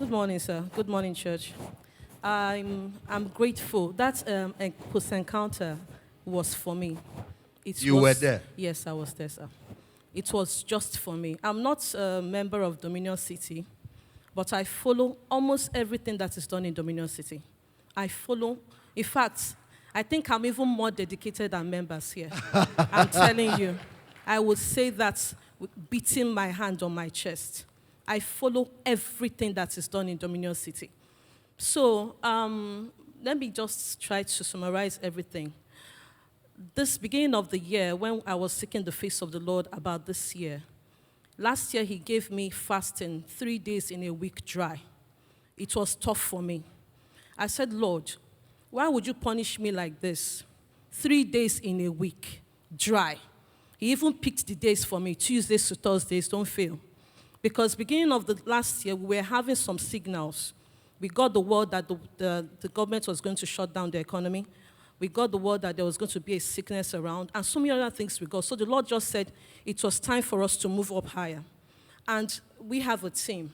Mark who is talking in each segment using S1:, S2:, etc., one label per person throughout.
S1: Good morning, sir. Good morning, church. I'm grateful. That post-encounter was for me.
S2: You were there?
S1: Yes, I was there, sir. It was just for me. I'm not a member of Dominion City, but I follow almost everything that is done in Dominion City. I follow. In fact, I think I'm even more dedicated than members here. I'm telling you. I would say that with beating my hand on my chest. I follow everything that is done in Dominion City. So let me just try to summarize everything. This beginning of the year, when I was seeking the face of the Lord about this year, last year he gave me fasting 3 days in a week dry. It was tough for me. I said, Lord, why would you punish me like this? 3 days in a week, dry. He even picked the days for me, Tuesdays to Thursdays, don't fail. Because beginning of the last year, we were having some signals. We got the word that the government was going to shut down the economy. We got the word that there was going to be a sickness around, and so many other things we got. So the Lord just said it was time for us to move up higher. And we have a team.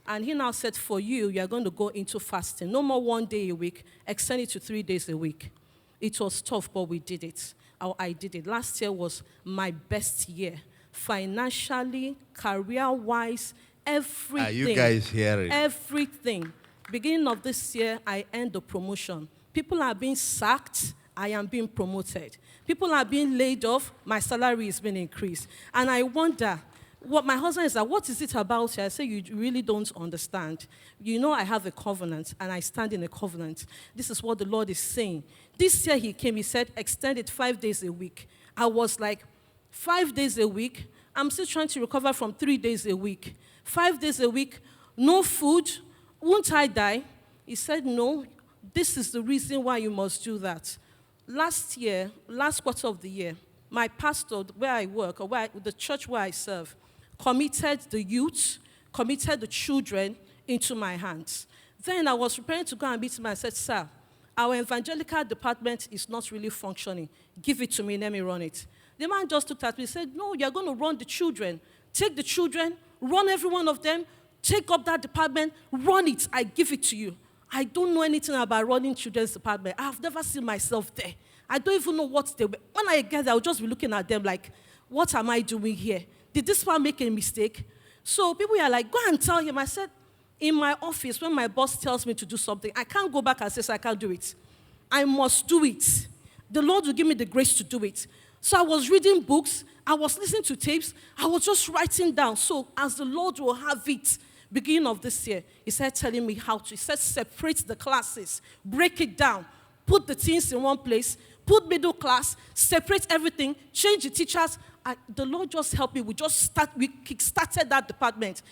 S1: And he now said, for you, you are going to go into fasting. No more 1 day a week, extend it to 3 days a week. It was tough, but we did it. I did it. Last year was my best year. Financially, career-wise, everything.
S2: Are you guys hearing?
S1: Everything. Beginning of this year, I earned the promotion. People are being sacked, I am being promoted. People are being laid off, my salary is being increased. And I wonder, what my husband is like, what is it about here? I say, you really don't understand. You know I have a covenant, and I stand in a covenant. This is what the Lord is saying. This year he came, he said, extend it 5 days a week. I was like, 5 days a week? I'm still trying to recover from 3 days a week. 5 days a week, no food, won't I die? He said, no, this is the reason why you must do that. Last year, last quarter of the year, my pastor, where I work, or the church where I serve, committed the youth, committed the children into my hands. Then I was preparing to go and meet him. I said, sir, our evangelical department is not really functioning. Give it to me, let me run it. The man just looked at me and said, no, you're going to run the children. Take the children, run every one of them, take up that department, run it, I give it to you. I don't know anything about running children's department. I've never seen myself there. I don't even know what they were. When I get there, I'll just be looking at them like, what am I doing here? Did this man make a mistake? So people are like, go and tell him. I said, in my office, when my boss tells me to do something, I can't go back and say, I can't do it. I must do it. The Lord will give me the grace to do it. So I was reading books. I was listening to tapes. I was just writing down. So as the Lord will have it, beginning of this year, he started telling me how to. He said, separate the classes, break it down, put the teens in one place, put middle class, separate everything, change the teachers. The Lord just helped me. We kick-started that department.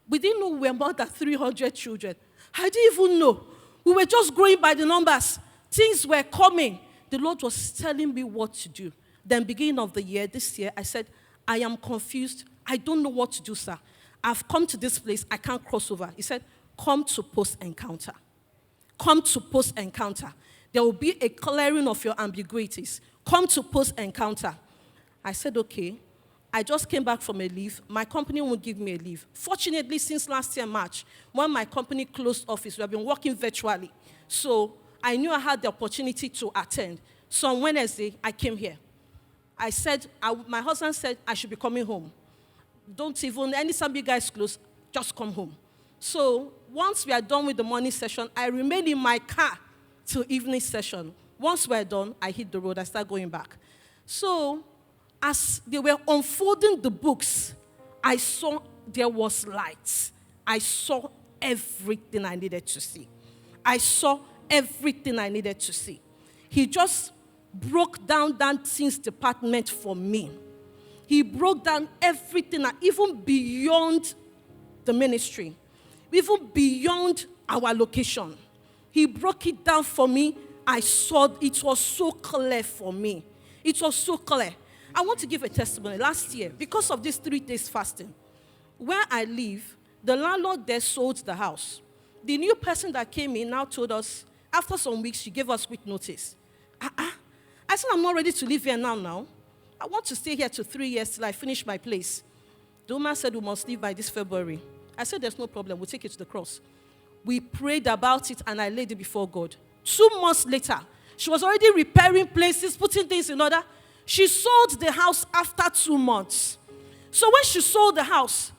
S1: We didn't know we were more than 300 children. I didn't even know. We were just growing by the numbers. Things were coming. The Lord was telling me what to do. Then beginning of the year, this year, I said, I am confused. I don't know what to do, sir. I've come to this place. I can't cross over. He said, come to post-encounter. Come to post-encounter. There will be a clearing of your ambiguities. Come to post-encounter. I said, okay. I just came back from a leave. My company won't give me a leave. Fortunately, since last year, March, when my company closed office, we have been working virtually. So I knew I had the opportunity to attend. So on Wednesday, I came here. I said, my husband said I should be coming home. Don't even, anytime you guys close, just come home. So once we are done with the morning session, I remained in my car till evening session. Once we're done, I hit the road, I start going back. So as they were unfolding the books, I saw there was light. I saw everything I needed to see. I saw everything I needed to see. He just broke down that things department for me. He broke down everything, even beyond the ministry, even beyond our location. He broke it down for me. I saw it was so clear for me. It was so clear. I want to give a testimony. Last year, because of this 3 days fasting, where I live, the landlord there sold the house. The new person that came in now told us, after some weeks, she gave us quick notice. I said, I'm not ready to live here now. I want to stay here till 3 years till I finish my place. The woman said we must leave by this February. I said, there's no problem. We'll take it to the cross. We prayed about it, and I laid it before God. 2 months later, she was already repairing places, putting things in order. She sold the house after 2 months. So when she sold the house,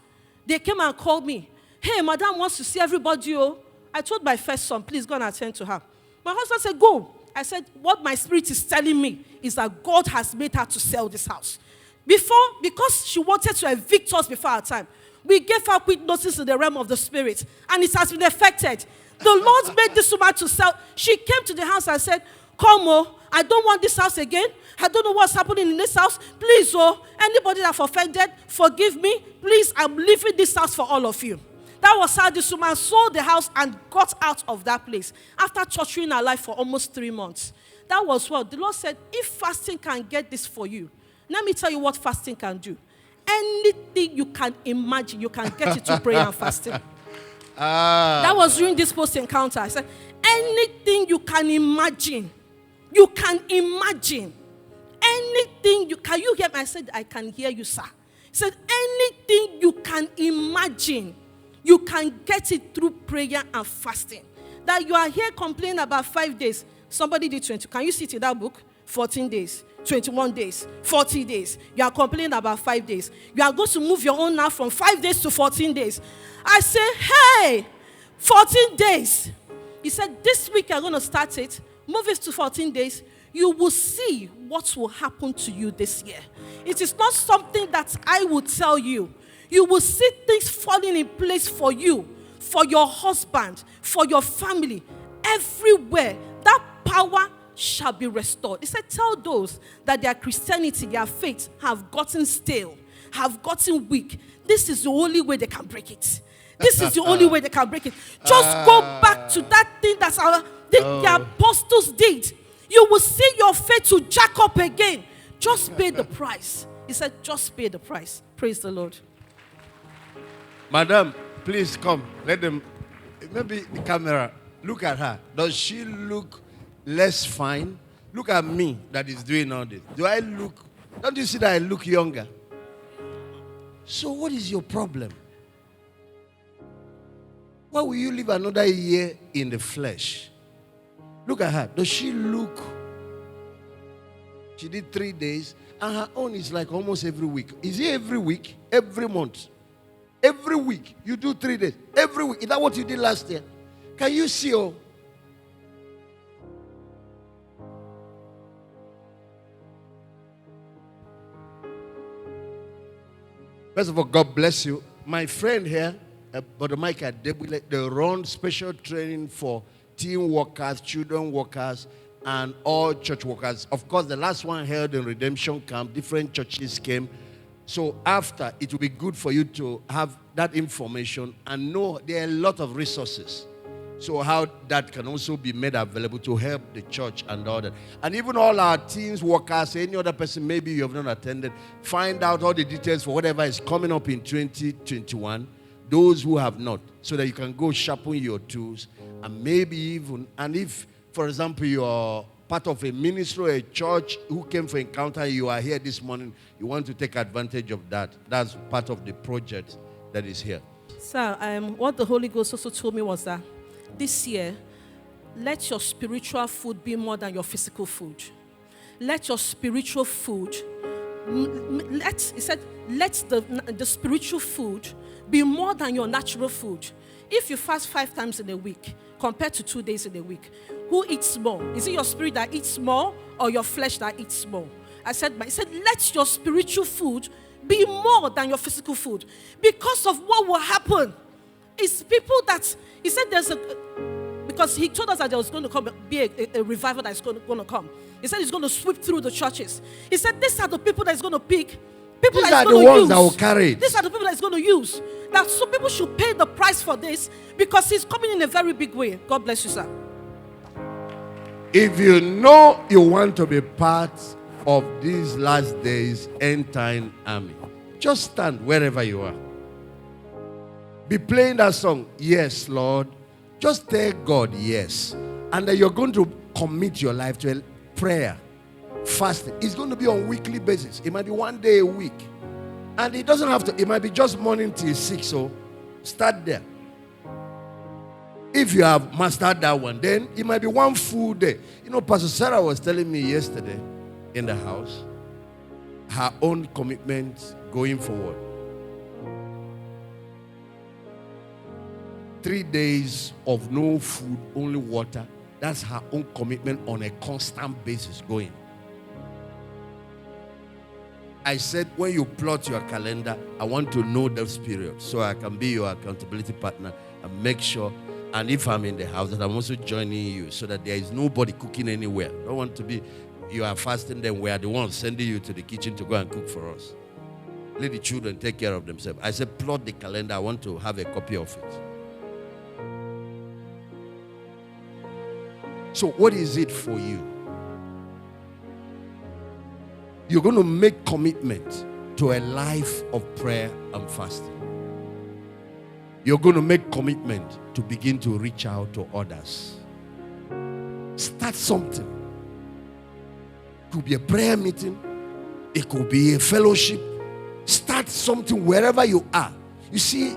S1: they came and called me. Hey, madam wants to see everybody. Oh. I told my first son, please go and attend to her. My husband said, go. I said, what my spirit is telling me is that God has made her to sell this house. Because she wanted to evict us before our time, we gave her quick notice in the realm of the spirit, and it has been effected. The Lord made this woman to sell. She came to the house and said, come, oh, I don't want this house again. I don't know what's happening in this house. Please, oh, anybody that I've offended, forgive me. Please, I'm leaving this house for all of you. That was how this woman sold the house and got out of that place after torturing her life for almost 3 months. That was what the Lord said, if fasting can get this for you, let me tell you what fasting can do. Anything you can imagine, you can get it to prayer and fasting. That was during this post-encounter. I said, anything you can imagine, you can imagine. Anything can you hear me? I said, I can hear you, sir. He said, anything you can imagine, you can get it through prayer and fasting. That you are here complaining about 5 days. Somebody did 20. Can you see it in that book? 14 days, 21 days, 40 days. You are complaining about 5 days. You are going to move your own now from 5 days to 14 days. I say, hey, 14 days. He said, this week you're going to start it. Move it to 14 days. You will see what will happen to you this year. It is not something that I will tell you. You will see things falling in place for you, for your husband, for your family, everywhere. That power shall be restored. He said, tell those that their Christianity, their faith have gotten stale, have gotten weak. This is the only way they can break it. This is the only way they can break it. Just go back to that thing that the apostles did. You will see your faith to jack up again. Just pay the price. He said, just pay the price. Praise the Lord.
S2: Madam, please come. Let them, maybe the camera, look at her. Does she look less fine? Look at me that is doing all this. Don't you see that I look younger? So what is your problem? Why will you live another year in the flesh? Look at her. Does she look? She did 3 days, and her own is like almost every week. Is it every week? Every month? Every week you do 3 days. Every week. Is that what you did last year? Can you see? Oh, first of all, God bless you. My friend here, Brother Michael, they run special training for teen workers, children workers, and all church workers. Of course, the last one held in Redemption Camp. Different churches came. So after, it will be good for you to have that information and know there are a lot of resources. So how that can also be made available to help the church and all that. And even all our teens, workers, any other person maybe you have not attended, find out all the details for whatever is coming up in 2021, those who have not, so that you can go sharpen your tools. And maybe even, and if, for example, you're part of a ministry or a church who came for encounter, you are here this morning, you want to take advantage of that. That's part of the project that is here.
S1: Sir, what the Holy Ghost also told me was that this year, let your spiritual food be more than your physical food. Let your spiritual food, let the spiritual food be more than your natural food. If you fast 5 times in a week, compared to 2 days in a week, who eats more? Is it your spirit that eats more or your flesh that eats more? I said, let your spiritual food be more than your physical food. Because of what will happen is people that, he said because he told us that there was going to be a revival that is going to come. He said he's going to sweep through the churches. He said these are the people that he's going to pick. People
S2: These
S1: that
S2: are the ones that will carry it.
S1: These are the people that he's going to use. That some people should pay the price for this because he's coming in a very big way. God bless you, sir.
S2: If you know you want to be part of these last days end time army, just stand wherever you are. Be playing that song, Yes, Lord. Just tell God yes. And then you're going to commit your life to a prayer, fasting. It's going to be on a weekly basis. It might be 1 day a week. And it doesn't have to, it might be just morning till 6. So start there. if you have mastered that one, then it might be one full day. You know, Pastor Sarah was telling me yesterday in the house her own commitment going forward. 3 days of no food, only water. That's her own commitment on a constant basis going. I said, when you plot your calendar, I want to know those periods so I can be your accountability partner and make sure. And if I'm in the house, that I'm also joining you so that there is nobody cooking anywhere. I don't want to be, you are fasting, then we are the ones sending you to the kitchen to go and cook for us. Let the children take care of themselves. I said, plot the calendar. I want to have a copy of it. So what is it for you? You're going to make commitment to a life of prayer and fasting. You're going to make commitment to begin to reach out to others. Start something. It could be a prayer meeting. It could be a fellowship. Start something wherever you are. You see,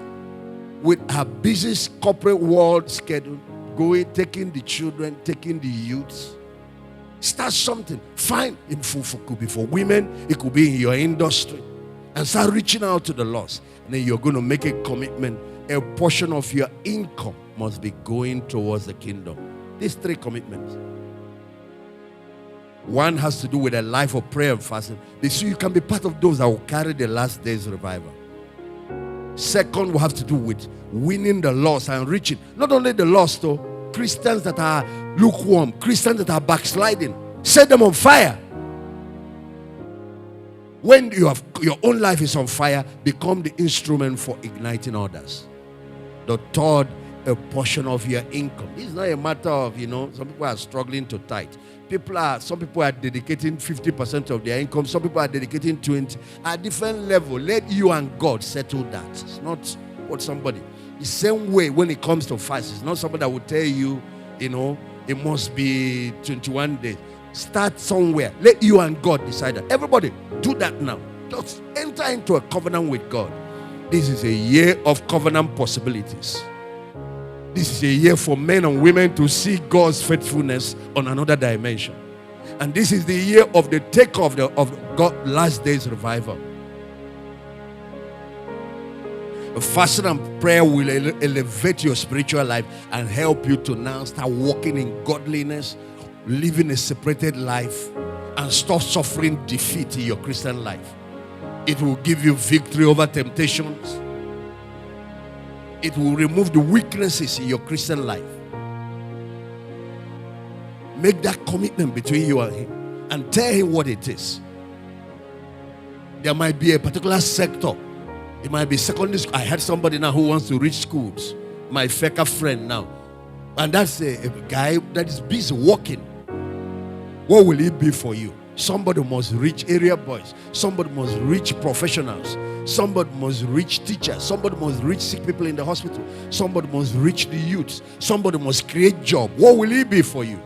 S2: with our busy corporate world schedule, going, taking the children, taking the youths, start something. Find it could be for women, it could be in your industry, and start reaching out to the lost. And then you're going to make a commitment. A portion of your income must be going towards the kingdom. These 3 commitments. One has to do with a life of prayer and fasting. So you can be part of those that will carry the last days revival. Second will have to do with winning the lost and reaching. Not only the lost, though, Christians that are lukewarm, Christians that are backsliding. Set them on fire. When you have your own life is on fire, become the instrument for igniting others. The third, a portion of your income. This is not a matter of, some people are struggling to tithe. Some people are dedicating 50% of their income. Some people are dedicating 20%. At different level, let you and God settle that. It's not what somebody. The same way when it comes to fast, it's not somebody that will tell you, it must be 21 days. Start somewhere. Let you and God decide that. Everybody, do that now. Just enter into a covenant with God. This is a year of covenant possibilities. This is a year for men and women to see God's faithfulness on another dimension. And this is the year of the takeoff of God's last days revival. Fasting and prayer will elevate your spiritual life and help you to now start walking in godliness, living a separated life, and stop suffering defeat in your Christian life. It will give you victory over temptations. It will remove the weaknesses in your Christian life. Make that commitment between you and him and tell him what it is. There might be a particular sector. It might be secondary school. I had somebody now who wants to reach schools. My FECA friend now. And that's a guy that is busy working. What will it be for you? Somebody must reach area boys. Somebody must reach professionals. Somebody must reach teachers. Somebody must reach sick people in the hospital. Somebody must reach the youths. Somebody must create job. What will it be for you?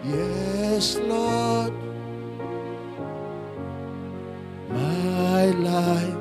S2: Yes, Lord, my life